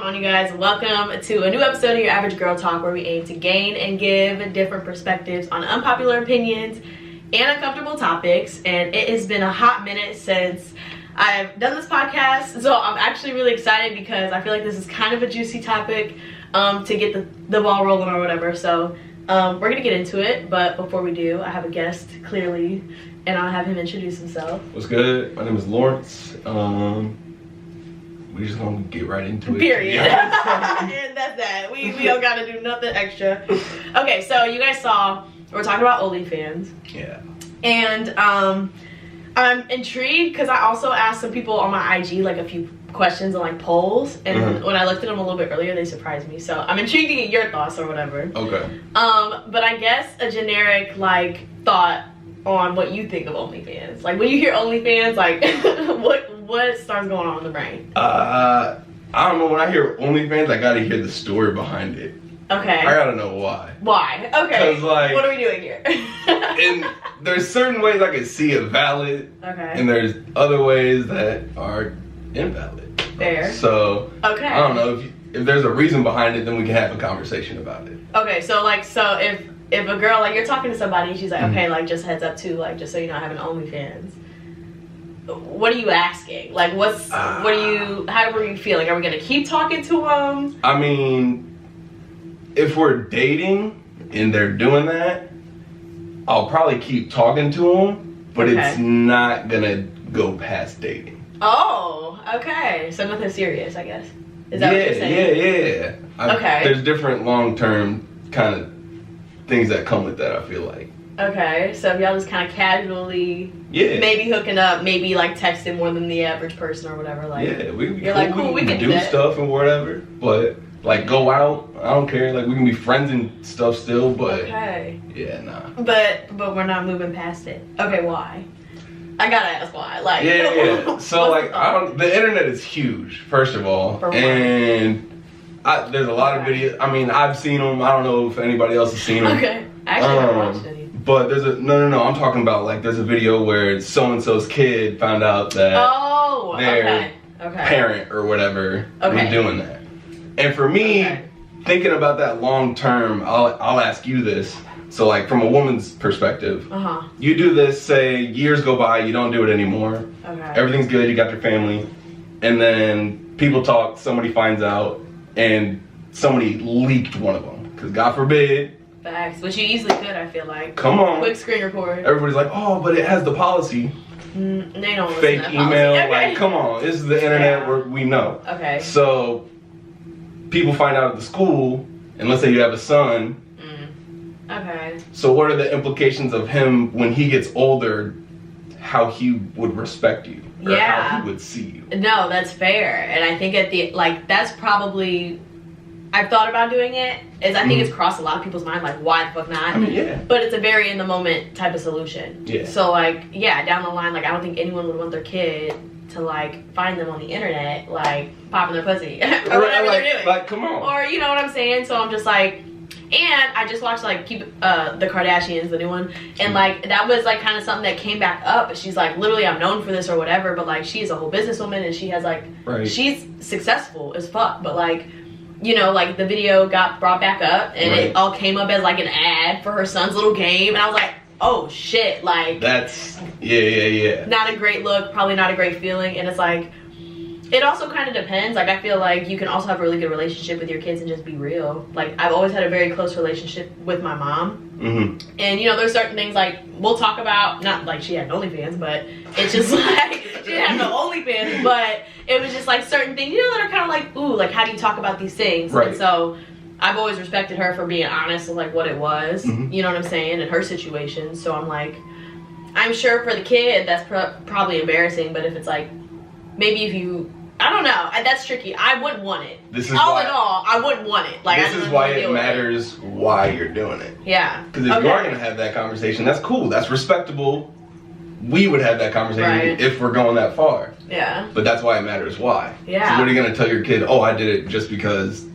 going on, you guys? Welcome to a new episode of Your Average Girl Talk, where we aim to gain and give different perspectives on unpopular opinions and uncomfortable topics. And it has been a hot minute since I've done this podcast, so I'm actually really excited because I feel like this is kind of a juicy topic to get the ball rolling or whatever. So we're gonna get into it, but before we do, I have a guest, clearly, and I'll have him introduce himself. What's good? My name is Lawrence. We just gonna get right into it. Period. And that's that. We don't gotta do nothing extra. Okay, so you guys saw we're talking about OnlyFans. Yeah. And I'm intrigued because I also asked some people on my IG like a few questions and like polls, and when I looked at them a little bit earlier, they surprised me. So I'm intrigued to get your thoughts or whatever. Okay. But I guess a generic like thought on what you think of OnlyFans. Like when you hear OnlyFans, like what starts going on in the brain? I don't know. When I hear OnlyFans, I gotta hear the story behind it. Okay. I gotta know why. Why? Okay. 'Cause, like, what are we doing here? And there's certain ways I can see it valid. Okay. And there's other ways that are invalid. Fair. So okay. I don't know if there's a reason behind it, then we can have a conversation about it. Okay. So if a girl, like, you're talking to somebody and she's like, okay, like, just heads up too, like, just so you know, I have an OnlyFans. What are you asking? Like, how are you feeling? Are we gonna keep talking to them? I mean, if we're dating and they're doing that, I'll probably keep talking to them, but it's not gonna go past dating. Oh, okay. So nothing serious, I guess. Is that what you're saying? Yeah. Okay. There's different long-term kind of things that come with that, I feel like. Okay, so if y'all just kind of casually, maybe hooking up, maybe like texting more than the average person or whatever, like, yeah, we can be you're cool. like, cool, we can do that. stuff and whatever, but like go out, I don't care, like we can be friends and stuff still, but yeah, nah. But we're not moving past it. Okay, why? I gotta ask why. Like, yeah. So like, the internet is huge, first of all, and there's a lot of videos. I mean, I've seen them. I don't know if anybody else has seen them. Okay, actually, I haven't watched any. But there's no. I'm talking about like there's a video where so and so's kid found out that their parent or whatever was doing that. And for me, thinking about that long term, I'll ask you this. So like from a woman's perspective, you do this, say years go by, you don't do it anymore. Everything's good, you got your family, and then people talk, somebody finds out, and somebody leaked one of them. Because God forbid. Facts, which you easily could, I feel like. Come on. Quick screen record. Everybody's like, oh, but it has the policy. They don't listen fake to email, policy. like, come on. This is the internet where we know. Okay. So, people find out at the school, and let's say you have a son. Okay. So what are the implications of him when he gets older, how he would respect you? Or how he would see you? No, that's fair. And I think that's probably, I've thought about doing it, I think it's crossed a lot of people's mind, like, why the fuck not? I mean, yeah. But it's a very in the moment type of solution. Yeah. So like, yeah, down the line, like, I don't think anyone would want their kid to like find them on the internet, like popping their pussy or whatever they're doing. Like, come on. Or, you know what I'm saying? So I'm just like, and I just watched like the Kardashians, the new one, and like that was like kind of something that came back up. But she's like, literally, I'm known for this or whatever. But like, she's a whole businesswoman, and she has like, she's successful as fuck. But like, you know, like the video got brought back up, and it all came up as like an ad for her son's little game, and I was like, oh shit, like that's yeah. Not a great look, probably not a great feeling, and it's like. It also kind of depends. Like, I feel like you can also have a really good relationship with your kids and just be real. Like, I've always had a very close relationship with my mom. And, you know, there's certain things, like, we'll talk about, not like she had OnlyFans, but it's just like, she didn't have no OnlyFans, but it was just like certain things, you know, that are kind of like, ooh, like, how do you talk about these things? And so I've always respected her for being honest with, like, what it was, you know what I'm saying, in her situation. So I'm like, I'm sure for the kid, that's probably embarrassing, but if it's like, maybe if you, I don't know. That's tricky. I wouldn't want it. In all, I wouldn't want it. Like, this is why it matters why you're doing it. Yeah. Because if you are going to have that conversation, that's cool. That's respectable. We would have that conversation if we're going that far. Yeah. But that's why it matters why. Yeah. So what are you going to tell your kid? Oh, I did it just because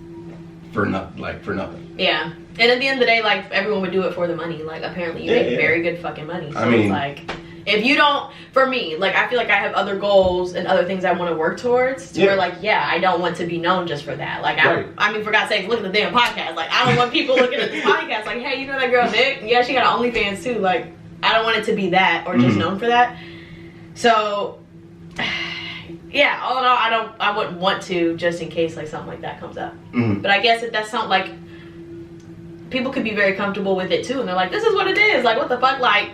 for nothing. Yeah. And at the end of the day, like, everyone would do it for the money. Like, apparently you make very good fucking money. So it's like, If you don't, for me, like, I feel like I have other goals and other things I want to work towards. To where, like, yeah, I don't want to be known just for that. Like, I mean, for God's sake, look at the damn podcast. Like, I don't want people looking at this podcast like, hey, you know that girl Nick? Yeah, she got an OnlyFans too. Like, I don't want it to be that or just known for that. So, yeah, all in all, I wouldn't want to, just in case like something like that comes up. But I guess if that's something like, people could be very comfortable with it too, and they're like, this is what it is. Like, what the fuck, like,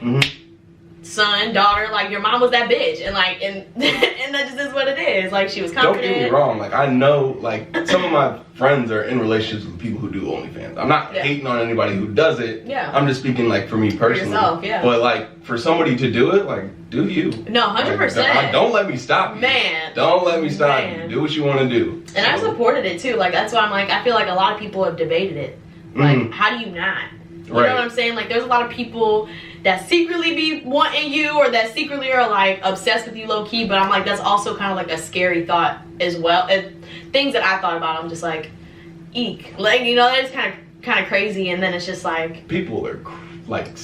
son, daughter, like, your mom was that bitch, and like, and that just is what it is. Like, she was confident. Don't get me wrong, like, I know, like, some of my friends are in relationships with people who do OnlyFans. I'm not hating on anybody who does it. I'm just speaking, like, for me personally. For yourself, But like, for somebody to do it, like, do you? No, 100%. Like, don't let me stop you. Man. Don't let me stop you. Do what you want to do. And I supported it too. Like, that's why I'm like, I feel like a lot of people have debated it. Like, how do you not? You know what I'm saying? Like, there's a lot of people that secretly be wanting you, or that secretly are like obsessed with you low key, but I'm like, that's also kind of like a scary thought as well. And things that I thought about, I'm just like, eek. Like, you know, that is kind of crazy. And then it's just like, people are like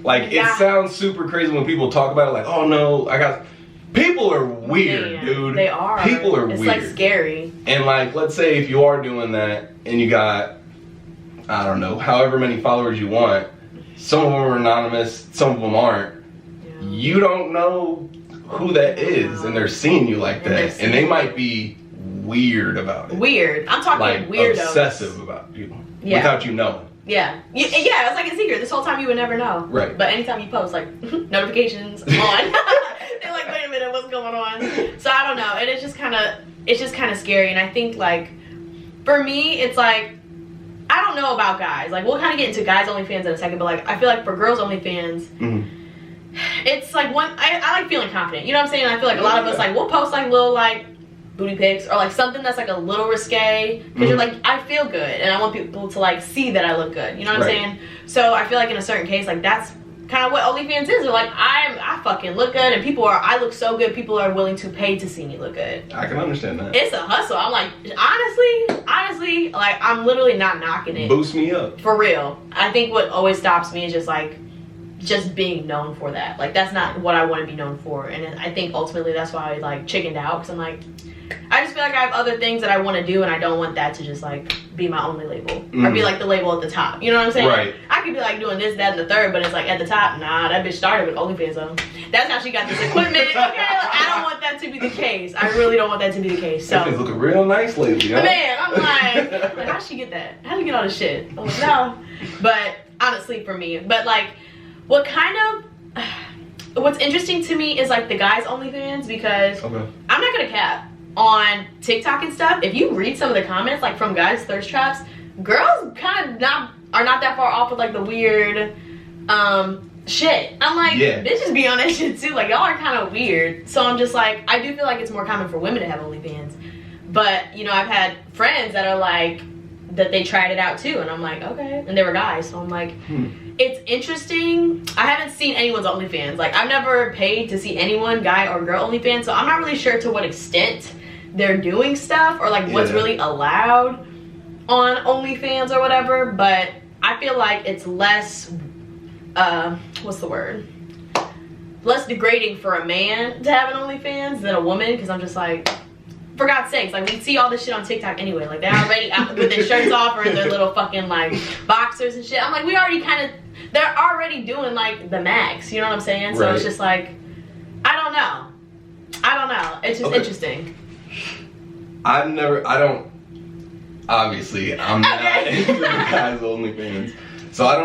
like, it sounds super crazy when people talk about it, like, oh no, people are weird, dude. They are. People are weird. It's like scary. And like, let's say if you are doing that and you got, I don't know, however many followers you want, some of them are anonymous, some of them aren't. You don't know who that is, and they're seeing you like that, and they might be weird about it. Weird. I'm talking like weirdos. Obsessive about you without you knowing. Yeah, it's like a secret. This whole time you would never know. Right. But anytime you post, like, notifications on. They're like, wait a minute, what's going on? So I don't know, and it's just kind of scary. And I think, like, for me, it's like, I don't know about guys. Like, we'll kind of get into guys OnlyFans in a second, but like, I feel like for girls OnlyFans, it's like I like feeling confident. You know what I'm saying? I feel like a lot of us, like, we'll post like little like booty pics or like something that's like a little risque, because you're like, I feel good and I want people to like see that I look good. You know what I'm saying? So I feel like in a certain case, like, that's kind of what OnlyFans is. They're like, I fucking look good, and I look so good, people are willing to pay to see me look good. I can understand that. It's a hustle. I'm like, honestly, like, I'm literally not knocking it. Boost me up. For real. I think what always stops me is just being known for that. Like, that's not what I want to be known for. And I think ultimately that's why I like chickened out, because I'm like, I just feel like I have other things that I want to do, and I don't want that to just like be my only label or be like the label at the top. You know what I'm saying? Right. I could be like doing this, that, and the third, but it's like at the top, nah, that bitch started with OnlyFans though. That's how she got this equipment. Okay, like, I don't want that to be the case. I really don't want that to be the case. So that thing's looking real nice lately, huh? Man, I'm like, how'd she get that? How'd she get all this shit? I'm like, no. But honestly, for me, but like, what's interesting to me is like the guys OnlyFans, because I'm not gonna cap. On TikTok and stuff, if you read some of the comments, like, from guys' thirst traps, girls kind of are not that far off with like the weird shit. I'm like, bitches be on that shit too. Like, y'all are kind of weird. So I'm just like, I do feel like it's more common for women to have OnlyFans. But, you know, I've had friends that are like, that they tried it out too, and I'm like, okay. And they were guys, so I'm like, it's interesting. I haven't seen anyone's OnlyFans. Like, I've never paid to see anyone, guy or girl OnlyFans, so I'm not really sure to what extent they're doing stuff, or like what's really allowed on OnlyFans or whatever. But I feel like it's less what's the word, less degrading for a man to have an OnlyFans than a woman, because I'm just like, for God's sakes, like, we see all this shit on TikTok anyway. Like, they're already out with their shirts off or in their little fucking like boxers and shit. I'm like, they're already doing like the max, you know what I'm saying? So it's just like, I don't know, it's just interesting. Obviously, I'm not into the guys' OnlyFans. So I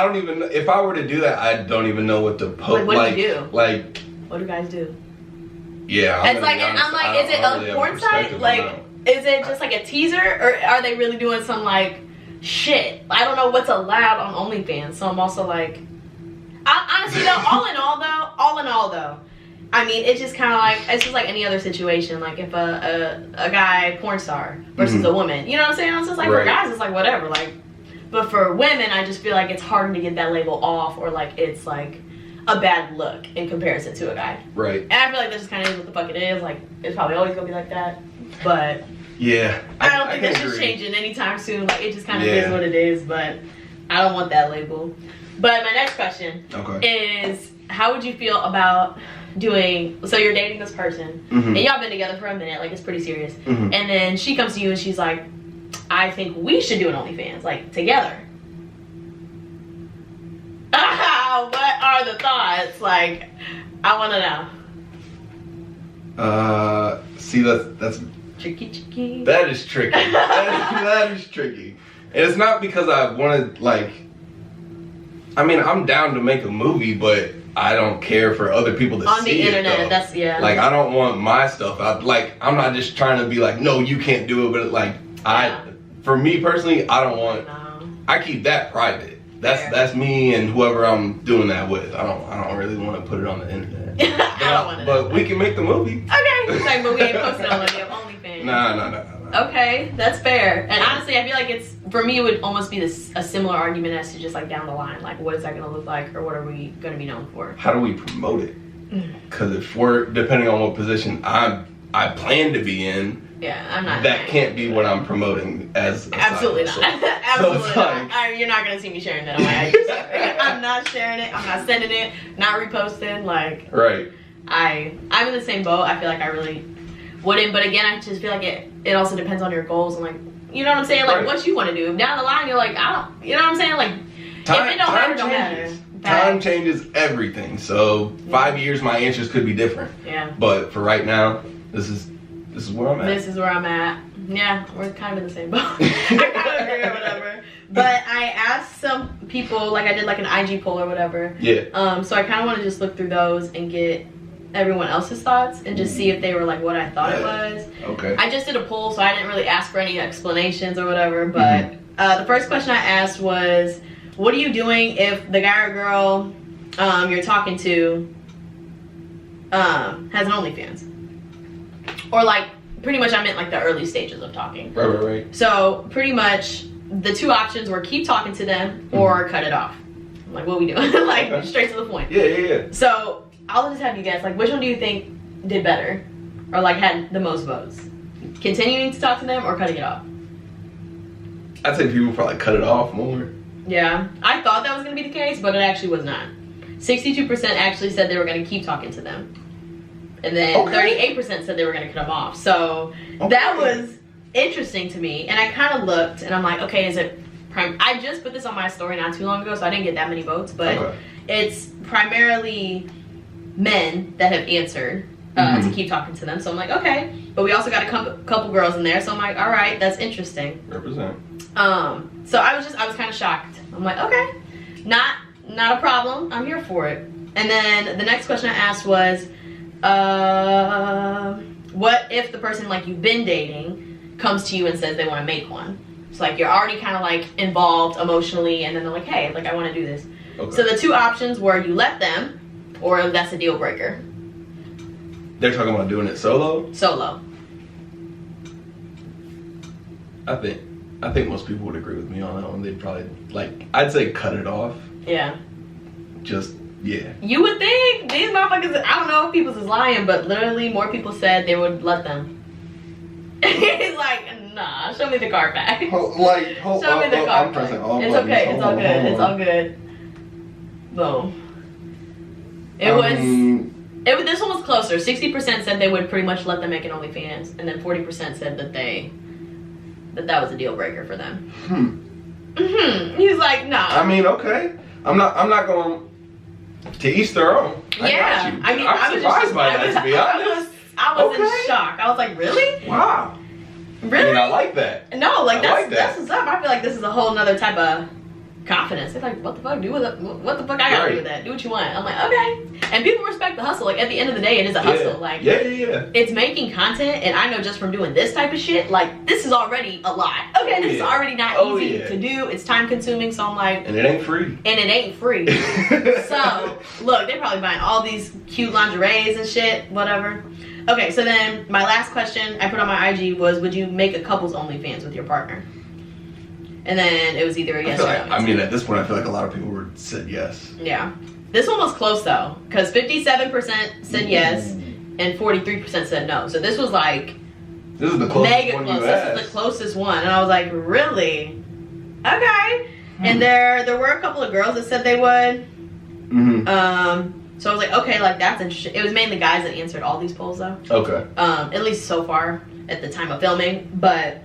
don't even, if I were to do that, I don't even know what to post. Like, what do you do? Like, what do guys do? Yeah. It's like, and I'm like, is it a porn site? Like, is it just like a teaser, or are they really doing some like shit? I don't know what's allowed on OnlyFans, so I'm also like, honestly though, all in all though, I mean, it's just kind of like, it's just like any other situation. Like, if a guy porn star versus a woman, you know what I'm saying? It's just like, for guys, it's like whatever. Like, but for women, I just feel like it's harder to get that label off, or like it's like a bad look in comparison to a guy. Right. And I feel like that just kind of is what the fuck it is. Like, it's probably always gonna be like that. But yeah, I don't think that shit's changing anytime soon. Like, it just kind of is what it is. But I don't want that label. But my next question is, how would you feel about doing, so you're dating this person, and y'all been together for a minute, like it's pretty serious, and then she comes to you and she's like, I think we should do an OnlyFans, like together. What are the thoughts? Like, I want to know. See, that's tricky. That is tricky. that is tricky. And it's not because I want to, like, I mean, I'm down to make a movie, but I don't care for other people to see it. On the internet, that's, yeah. Like, I don't want my stuff out. Like, I'm not just trying to be like, no, you can't do it, but like, for me personally, I don't want, I keep that private. That's me and whoever I'm doing that with. I don't really want to put it on the internet. I don't want to. But we can make the movie. Okay. Like, but we ain't posting on OnlyFans. Nah. Okay, that's fair. And honestly, I feel like it's, for me, it would almost be a similar argument as to just like down the line. Like, what is that going to look like, or what are we going to be known for? How do we promote it? Because if we're, depending on what position I plan to be in, I'm not. That can't be what I'm promoting as a absolutely not. Absolutely so not. You're not gonna see me sharing that on my IG. I'm not sharing it. I'm not sending it. Not reposting. Like, right. I'm in the same boat. I feel like I really wouldn't. But again, I just feel like it also depends on your goals and like, you know what I'm saying? Like, what you want to do. Down the line, you're like, I don't. You know what I'm saying? Like, if it don't matter, don't matter. Time changes everything. So 5 years, my answers could be different. Yeah. But for right now, this is where I'm at. This is where I'm at. Yeah, we're kind of in the same boat. I kind of agree or whatever. But I asked some people, like I did like an IG poll or whatever. Yeah. So I kind of want to just look through those and get everyone else's thoughts and just see if they were like what I thought it was. Okay. I just did a poll, so I didn't really ask for any explanations or whatever. But the first question I asked was, what are you doing if the guy or girl you're talking to has an OnlyFans? Or like, pretty much I meant like the early stages of talking. Right. So pretty much the two options were keep talking to them or cut it off. I'm like, what are we doing? Like, straight to the point. Yeah. So I'll just have you guess, like, which one do you think did better? Or like had the most votes? Continuing to talk to them or cutting it off? I'd say people probably cut it off more. Yeah, I thought that was going to be the case, but it actually was not. 62% actually said they were going to keep talking to them. And then 38% said they were going to cut them off. So that was interesting to me. And I kind of looked and I'm like, okay, is it I just put this on my story not too long ago, so I didn't get that many votes. But it's primarily men that have answered to keep talking to them. So I'm like, okay. But we also got a couple girls in there. So I'm like, all right, that's interesting. Represent. So I was kind of shocked. I'm like, okay, not a problem. I'm here for it. And then the next question I asked was, what if the person like you've been dating comes to you and says they want to make one? It's like you're already kind of like involved emotionally, and then they're like, hey, like I want to do this. So the two options were you let them, or that's a deal breaker. They're talking about doing it solo? Solo. I think most people would agree with me on that one. They'd probably, like, I'd say cut it off. Yeah. Yeah. You would think these motherfuckers, I don't know if people is lying, but literally more people said they would let them. He's like, nah, show me the car back. Show me the car back. It's okay, it's all good, it's all good. Boom. This one was closer. 60% said they would pretty much let them make an OnlyFans, and then 40% said that was a deal breaker for them. He's like, nah. I mean, okay. I'm not going to each their own. I got you. I mean, I'm surprised by that, to be honest. I was in shock. I was like, really? Wow. Really? I mean, I like that. No, like that's what's up. I feel like this is a whole nother type of confidence. They're like, what the fuck? What the fuck I gotta do with that? Do what you want. I'm like, okay. And people respect the hustle. Like, at the end of the day, it is a hustle. Like, it's making content, and I know just from doing this type of shit, like, this is already a lot. Okay, this is already not easy to do. It's time consuming, so I'm like, and it ain't free. So, look, they're probably buying all these cute lingeries and shit, whatever. Okay, so then my last question I put on my IG was, would you make a couples OnlyFans with your partner? And then it was either a yes or no. I mean, at this point, I feel like a lot of people said yes. Yeah. This one was close, though, because 57% said yes and 43% said no. So this was like this is the closest mega one close. You this is the closest one. And I was like, really? Okay. And there were a couple of girls that said they would. So I was like, okay, like that's interesting. It was mainly guys that answered all these polls though. Okay. At least so far at the time of filming. But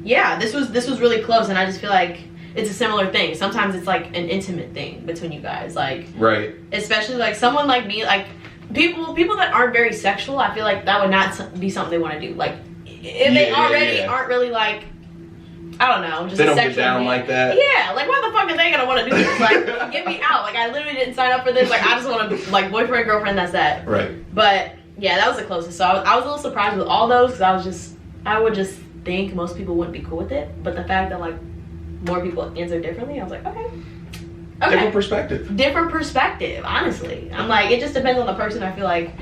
yeah, this was really close, and I just feel like it's a similar thing. Sometimes it's like an intimate thing between you guys, like right. Especially like someone like me, like people that aren't very sexual. I feel like that would not be something they want to do. Like if they already aren't really like, I don't know, just they don't get down like that. Yeah, like why the fuck are they gonna want to do this? Like get me out. Like I literally didn't sign up for this. Like I just want to like boyfriend, girlfriend. That's that. Right. But yeah, that was the closest. So I was a little surprised with all those because I would just think most people wouldn't be cool with it. But the fact that like more people answer differently, I was like, okay. Different perspective. Different perspective, honestly. I'm like, it just depends on the person. I feel like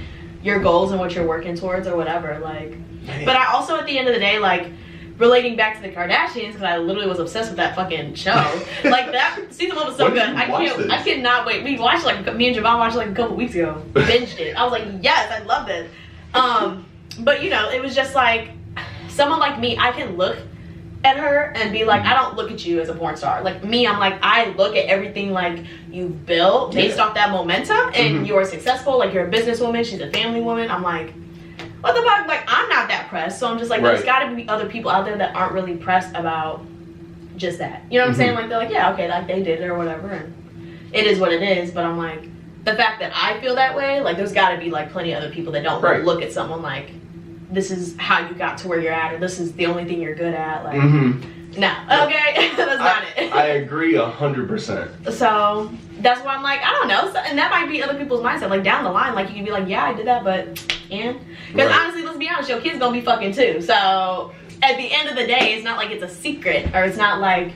your goals and what you're working towards or whatever. Like, man. But I also, at the end of the day, like, relating back to the Kardashians, because I literally was obsessed with that fucking show. Like, that season 1 was so good. I cannot wait. We watched, like, me and Javon watched, like, a couple weeks ago. Binged it. I was like, yes, I love this. But, you know, it was just like, someone like me, I can look at her and be like, I don't look at you as a porn star. Like me, I'm like, I look at everything like you've built based off that momentum, and you're successful, like you're a businesswoman, she's a family woman. I'm like, what the fuck? Like I'm not that pressed. So I'm just like, there's gotta be other people out there that aren't really pressed about just that. You know what I'm saying? Like they're like, yeah, okay, like they did it or whatever, and it is what it is. But I'm like, the fact that I feel that way, like there's gotta be like plenty of other people that don't look at someone like, this is how you got to where you're at, or this is the only thing you're good at. Like, no, okay, that's not it. I agree 100%. So that's why I'm like, I don't know, and that might be other people's mindset. Like down the line, like you can be like, yeah, I did that, but because honestly, let's be honest, your kid's gonna be fucking too. So at the end of the day, it's not like it's a secret, or it's not like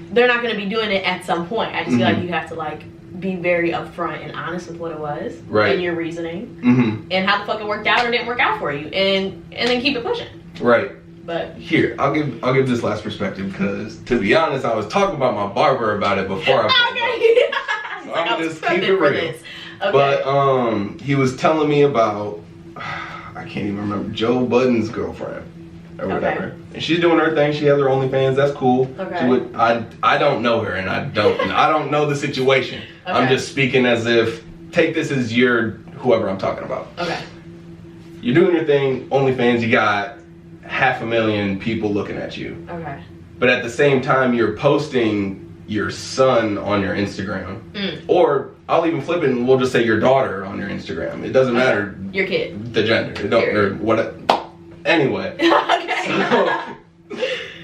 they're not gonna be doing it at some point. I just feel like you have to like be very upfront and honest with what it was and your reasoning and how the fuck it worked out or didn't work out for you, and then keep it pushing. Right. But here, I'll give this last perspective, because to be honest, I was talking about my barber about it before I so I'm gonna just keep it real. Okay. But he was telling me about I can't even remember, Joe Budden's girlfriend or whatever. And she's doing her thing. She has her OnlyFans. That's cool. Okay. I don't know her, and I don't know the situation. I'm just speaking as if, take this as your whoever I'm talking about. Okay. You're doing your thing, OnlyFans. You got 500,000 people looking at you. Okay. But at the same time, you're posting your son on your Instagram, or I'll even flip it and we'll just say your daughter on your Instagram. It doesn't matter. Your kid. The gender. It don't, or what. Anyway. Okay.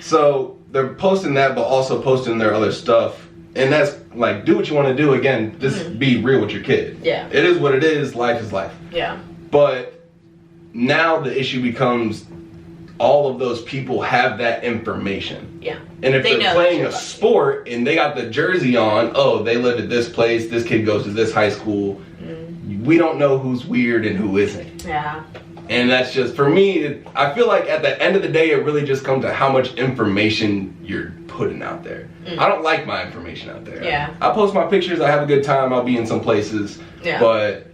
So they're posting that, but also posting their other stuff. And that's like, do what you want to do. Again, just be real with your kid. Yeah. It is what it is. Life is life. Yeah. But now the issue becomes, all of those people have that information. Yeah. And if they're playing a sport and they got the jersey on, oh, they live at this place, this kid goes to this high school, we don't know who's weird and who isn't. Yeah. And that's just, for me, I feel like at the end of the day, it really just comes to how much information you're putting out there. I don't like my information out there. Yeah. I post my pictures, I have a good time, I'll be in some places. Yeah. But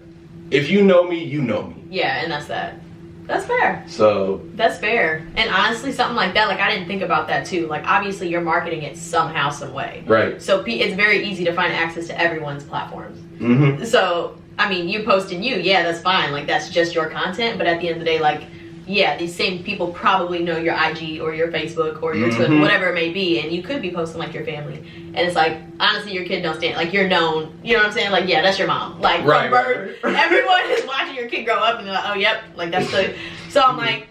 if you know me, you know me. Yeah, and that's that. That's fair. So that's fair. And honestly, something like that, like I didn't think about that too. Like obviously you're marketing it somehow, some way. Right. So it's very easy to find access to everyone's platforms. So, I mean, you posting yeah, that's fine. Like that's just your content. But at the end of the day, like, yeah, these same people probably know your IG or your Facebook or your Twitter, whatever it may be. And you could be posting like your family. And it's like, honestly, your kid don't stand, like you're known, you know what I'm saying? Like, yeah, that's your mom. Like, from birth, everyone is watching your kid grow up and they're like, oh, yep, like that's the, so I'm like,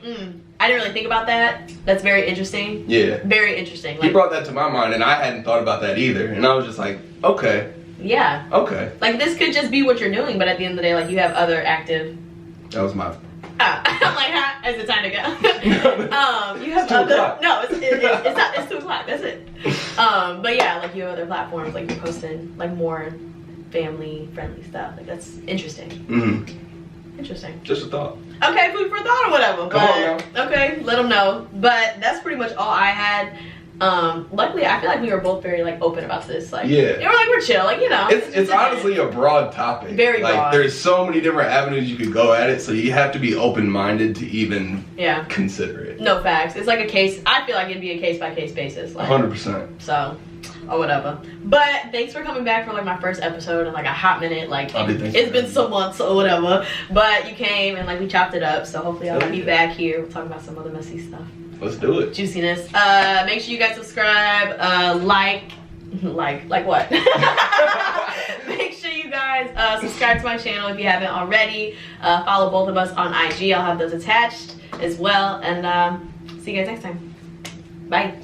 I didn't really think about that. That's very interesting. Yeah. Very interesting. Like, he brought that to my mind and I hadn't thought about that either. And I was just like, okay. Yeah. Okay. Like this could just be what you're doing, but at the end of the day, like you have other active. That was my. I'm like, huh? Is it time to go? You have other. No, it's not. It's 2 o'clock. That's it. But yeah, like you have other platforms, like you're posting like more family-friendly stuff. Like that's interesting. Interesting. Just a thought. Okay, food for thought or whatever. Come on now. Okay, let them know. But that's pretty much all I had. Luckily I feel like we were both very like open about this. Like we're chill, like, you know. It's honestly a broad topic. Very broad. Like there's so many different avenues you could go at it, so you have to be open-minded to even consider it. No facts. It's like a case, I feel like it'd be a case by case basis. Like 100%. So or whatever. But thanks for coming back for like my first episode in like a hot minute. Like it's been some months or whatever. But you came and like we chopped it up. So hopefully I'll be back here. We'll talk about some other messy stuff. Let's do it. Juiciness. Make sure you guys subscribe. Like what? Make sure you guys subscribe to my channel if you haven't already. Follow both of us on IG. I'll have those attached as well. And see you guys next time. Bye.